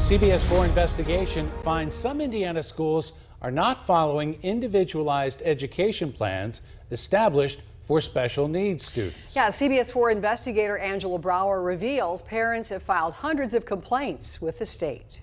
CBS 4 investigation finds some Indiana schools are not following individualized education plans established for special needs students. Yeah, CBS 4 investigator Angela Brower reveals parents have filed hundreds of complaints with the state.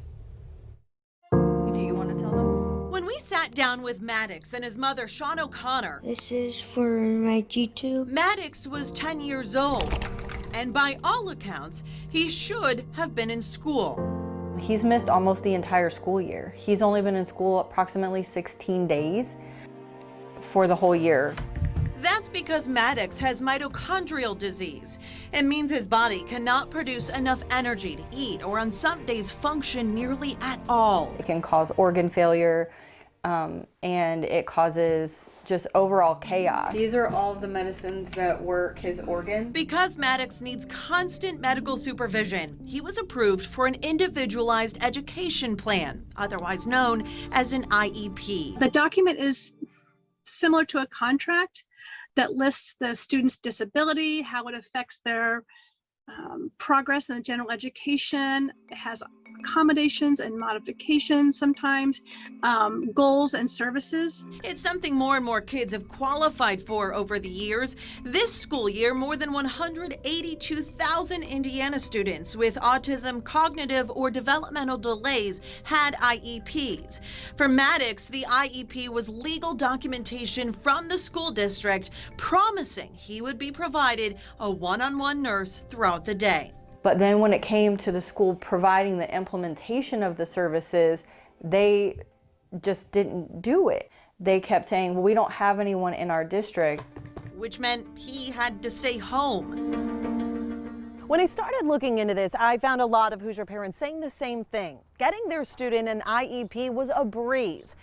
Do you want to tell them? When we sat down with Maddox and his mother, Sean O'Connor, this is for my G-tube. Maddox was 10 years old, and by all accounts, he should have been in school. He's missed almost the entire school year. He's only been in school approximately 16 days for the whole year. That's because Maddox has mitochondrial disease. It means his body cannot produce enough energy to eat or on some days function nearly at all. It can cause organ failure and it causes just overall chaos. These are all of the medicines that work his organ. Because Maddox needs constant medical supervision, he was approved for an individualized education plan, otherwise known as an IEP. The document is similar to a contract that lists the student's disability, how it affects their progress in the general education. It has accommodations and modifications sometimes, goals and services. It's something more and more kids have qualified for over the years. This school year, more than 182,000 Indiana students with autism, cognitive, or developmental delays had IEPs. For Maddox, the IEP was legal documentation from the school district promising he would be provided a one-on-one nurse throughout the day. But then when it came to the school providing the implementation of the services, they just didn't do it. They kept saying, well, we don't have anyone in our district. Which meant he had to stay home. When I started looking into this, I found a lot of Hoosier parents saying the same thing. Getting their student an IEP was a breeze.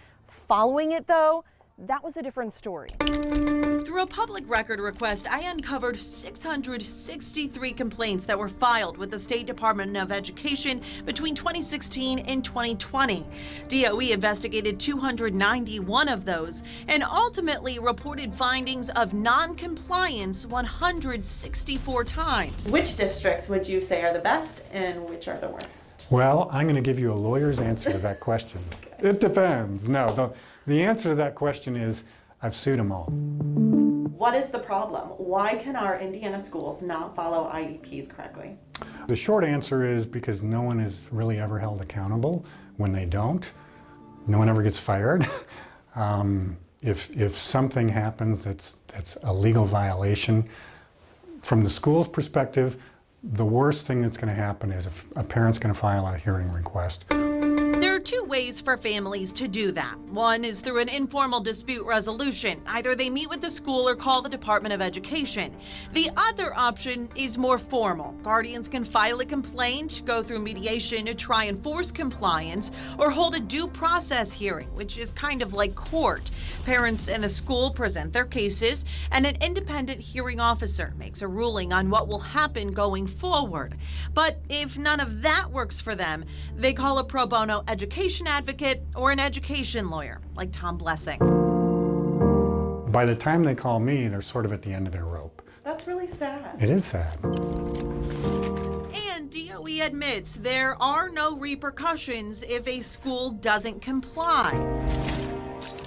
Following it, though, that was a different story. Through a public record request, I uncovered 663 complaints that were filed with the State Department of Education between 2016 and 2020. DOE investigated 291 of those and ultimately reported findings of non-compliance 164 times. Which districts would you say are the best and which are the worst? Well, I'm going to give you a lawyer's answer to that question. Okay. It depends. No, the answer to that question is I've sued them all. What is the problem? Why can our Indiana schools not follow IEPs correctly? The short answer is because no one is really ever held accountable when they don't. No one ever gets fired. If something happens that's a legal violation, from the school's perspective, the worst thing that's going to happen is if a parent's going to file a hearing request. There are two ways for families to do that. One is through an informal dispute resolution. Either they meet with the school or call the Department of Education. The other option is more formal. Guardians can file a complaint, go through mediation to try and force compliance, or hold a due process hearing, which is kind of like court. Parents and the school present their cases, and an independent hearing officer makes a ruling on what will happen going forward. But if none of that works for them, they call a pro bono education advocate or an education lawyer, like Tom Blessing. By the time they call me, they're sort of at the end of their rope. That's really sad. It is sad. And DOE admits there are no repercussions if a school doesn't comply.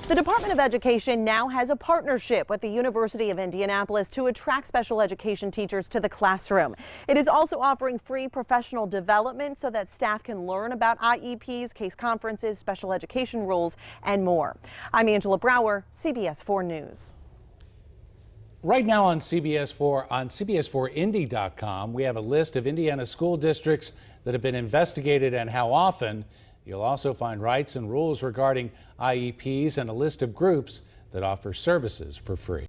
The Department of Education now has a partnership with the University of Indianapolis to attract special education teachers to the classroom. It is also offering free professional development so that staff can learn about IEPs, case conferences, special education rules, and more. I'm Angela Brower, CBS 4 News. Right now on CBS 4, on CBS4Indy.com, we have a list of Indiana school districts that have been investigated and how often. You'll also find rights and rules regarding IEPs and a list of groups that offer services for free.